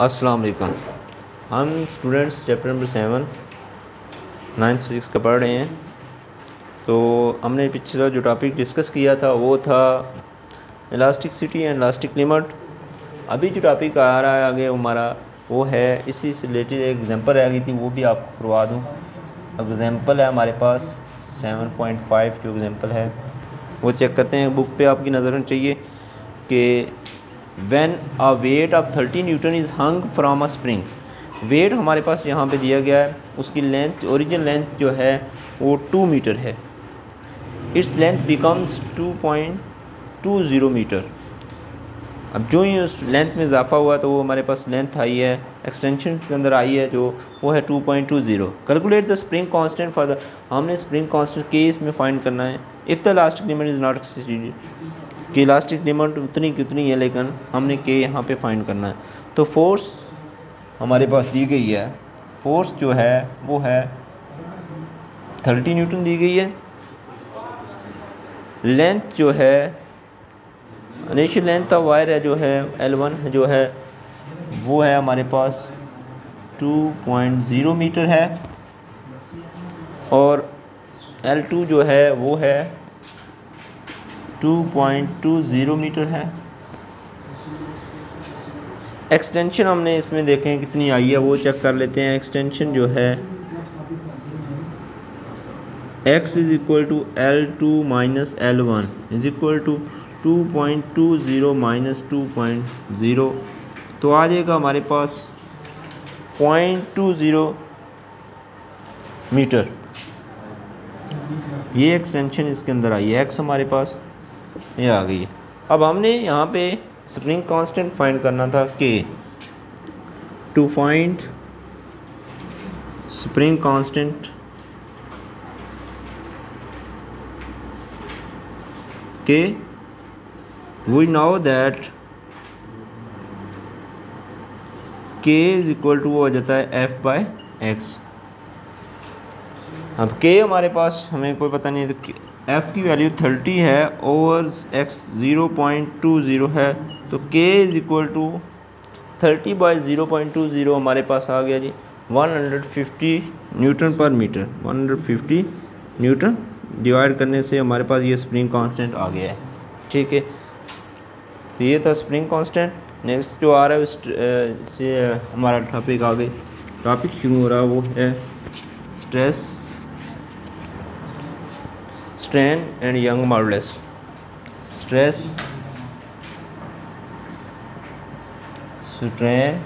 अस्सलाम वालेकुम। हम students chapter number 7 9th physics का पढ़ रहे हैं। तो हमने पिछला जो टॉपिक डिस्कस किया था वो था इलास्टिसिटी एंड इलास्टिक लिमिट। अभी जो टॉपिक आ रहा है आगे हमारा वो है इसी से रिलेटेड एक एग्जांपल रह गई थी, वो भी आपको करवा दूँ। एग्जांपल है हमारे पास 7.5 जो एग्जांपल है वो चेक करते हैं। बुक पे आपकी नज़र चाहिए कि When a weight of 30 newton is hung from a spring, weight हमारे पास यहाँ पे दिया गया है, उसकी लेंथ ओरिजिनल लेंथ जो है वो 2 मीटर है। Its length becomes 2.20 metre. अब जो ही उस लेंथ में इजाफा हुआ तो वो हमारे पास लेंथ आई है, एक्सटेंशन के अंदर आई है जो वो है 2.20। Calculate the spring constant for the, हमने स्प्रिंग कांस्टेंट के इसमें फाइंड करना है। If the elastic limit is not exceeded, कि इलास्टिक लिमिट उतनी कितनी है लेकिन हमने के यहाँ पे फाइंड करना है। तो फोर्स हमारे पास दी गई है, फोर्स जो है वो है 30 न्यूटन दी गई है। लेंथ जो है इनिशियल लेंथ ऑफ वायर है जो है L1 जो है वो है हमारे पास 2.0 मीटर है, और L2 जो है वो है 2.20 मीटर है। एक्सटेंशन हमने इसमें देखें कितनी आई है वो चेक कर लेते हैं। एक्सटेंशन जो है x is equal to L2 minus L1 is equal to 2.20 minus 2.0, तो आ जाएगा हमारे पास 0.20 मीटर। ये एक्सटेंशन इसके अंदर आई है, x हमारे पास ये आ गई है। अब हमने यहाँ पे स्प्रिंग कांस्टेंट फाइंड करना था के, टू फाइंड स्प्रिंग कांस्टेंट के वी नो दैट के इज इक्वल टू हो जाता है F/x। अब के हमारे पास हमें कोई पता नहीं है, तो f की वैल्यू 30 है और x 0.20 है, तो k इज़ इक्वल टू 30/0.20 हमारे पास आ गया जी 150 Newton per metre. 150 Newton divide करने से हमारे पास ये स्प्रिंग कांस्टेंट आ गया है। ठीक है, तो ये था स्प्रिंग कांस्टेंट। नेक्स्ट जो आ रहा है उससे हमारा टॉपिक आगे टॉपिक शुरू हो रहा है वो है stress, strain and young modulus. Stress, strain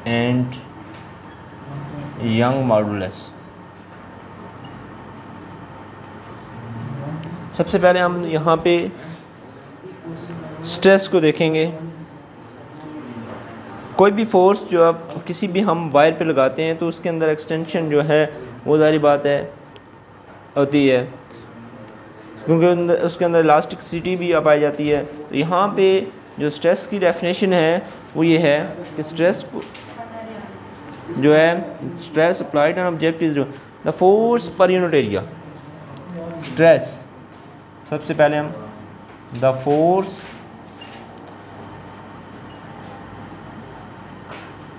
and young modulus. सबसे पहले हम यहाँ पे स्ट्रेस को देखेंगे। कोई भी फोर्स जो आप किसी भी हम वायर पे लगाते हैं तो उसके अंदर एक्सटेंशन जो है वो जारी बात है होती है, क्योंकि उसके अंदर इलास्टिसिटी भी पाई जाती है। तो यहाँ पे जो स्ट्रेस की डेफिनेशन है वो ये है कि स्ट्रेस को जो है stress applied on object is the force per unit area. Stress सबसे पहले हम the force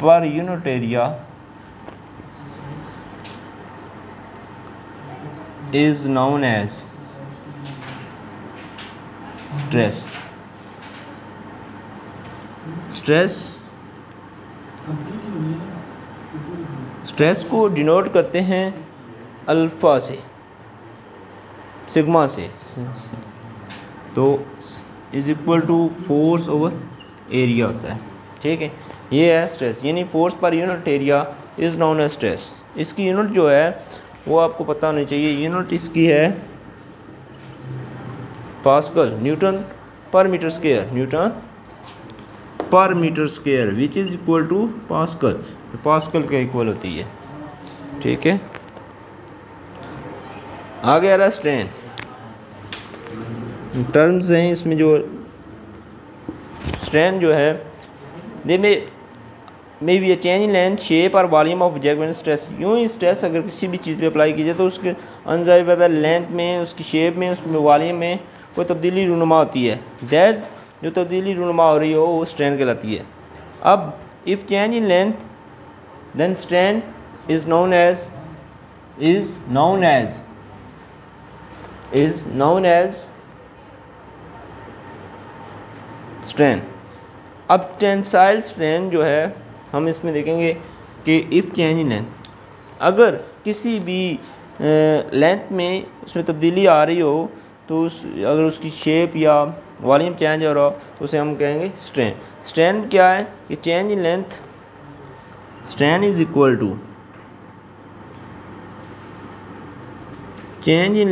per unit area is known as stress. Stress को डिनोट करते हैं अल्फा से, सिग्मा से, तो is equal to force over area होता है। ठीक है, ये है स्ट्रेस, यानी force per unit area is known as stress. इसकी यूनिट जो है वो आपको पता होनी चाहिए। यूनिट इसकी है pascal, newton per metre square, newton per metre square which is equal to pascal, तो पास्कल के इक्वल होती है। ठीक है, आगे आ रहा स्ट्रेन। टर्म्स हैं इसमें, जो स्ट्रेन जो है they may be a change in length, shape और volume of object when stress. यूँ ही स्ट्रेस अगर किसी भी चीज़ पे अप्लाई की जाए तो उसके अंदर पता लेंथ में, उसकी शेप में, उसमें वॉल्यूम में कोई तब्दीली रूनुमा होती है। दैट जो तब्दीली रूनुमा हो रही हो वो स्ट्रेन कहलाती है। अब if change in length then strain is known as strain. अब टेंसाइल स्ट्रेन जो है हम इसमें देखेंगे कि इफ़ चेंज इन लेंथ, अगर किसी भी लेंथ में उसमें तब्दीली आ रही हो तो अगर उसकी शेप या वॉल्यूम चेंज हो रहा हो तो उसे हम कहेंगे स्ट्रेन। स्ट्रेन क्या है कि change in length, strain is equal to change in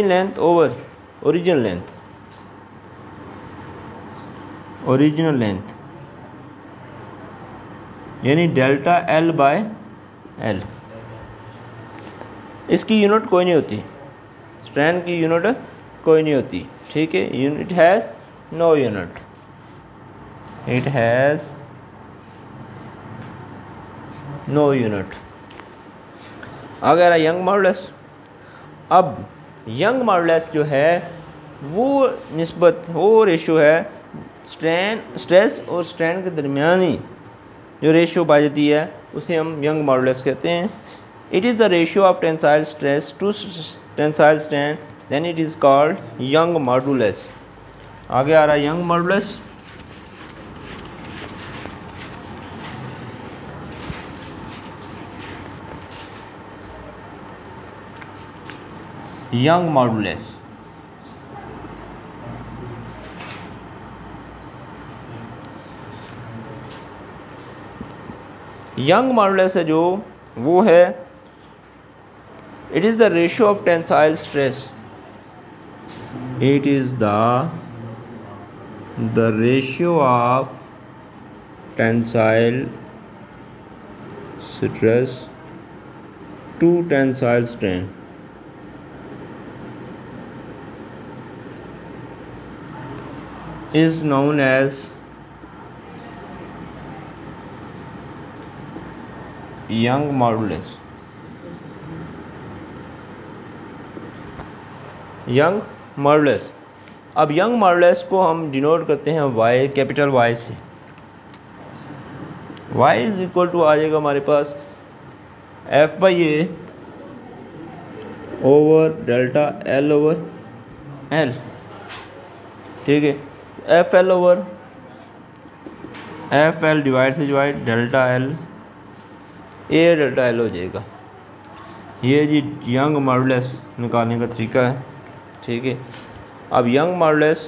length over original length यानी डेल्टा एल बाय एल। इसकी यूनिट कोई नहीं होती, स्ट्रेन की यूनिट कोई नहीं होती, ठीक है। Unit has no unit, it has no unit. आ गया यंग मॉडुलस। अब यंग मॉडुलस जो है वो निस्बत, वो रेशो है स्ट्रेस और स्ट्रेन के दरमियानी जो रेशो पाई जाती है उसे हम यंग मॉडुलस कहते हैं। It is the ratio of tensile stress to tensile strain, then it is called Young modulus. आगे आ रहा है यंग मॉडुलस। यंग मॉडुलस है जो वो है, it is the ratio of tensile stress, it is the ratio of tensile stress to tensile strain is known as young modulus। Young modulus. अब Young modulus को हम डिनोट करते हैं Y, capital Y से। वाई इज इक्वल टू आ जाएगा हमारे पास F by A over delta L over L, ठीक है। F L over F L divide से divide delta L A delta L हो जाएगा। ये जी यंग मॉडुलस निकालने का तरीका है, ठीक है। अब Young modulus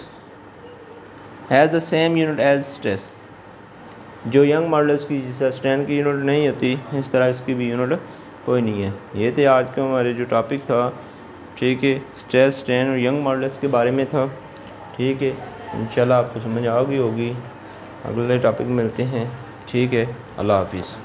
has the same unit as stress. जो यंग मॉडुलस की जैसे स्ट्रेन की यूनिट नहीं होती, इस तरह इसकी भी यूनिट कोई नहीं है। ये थे आज का हमारे जो टॉपिक था, ठीक है। स्ट्रेस, स्ट्रेन और यंग मॉडुलस के बारे में था, ठीक है। इंशाल्लाह आपको समझ आ गई होगी। अगले टॉपिक में मिलते हैं, ठीक है। अल्लाह हाफिज़।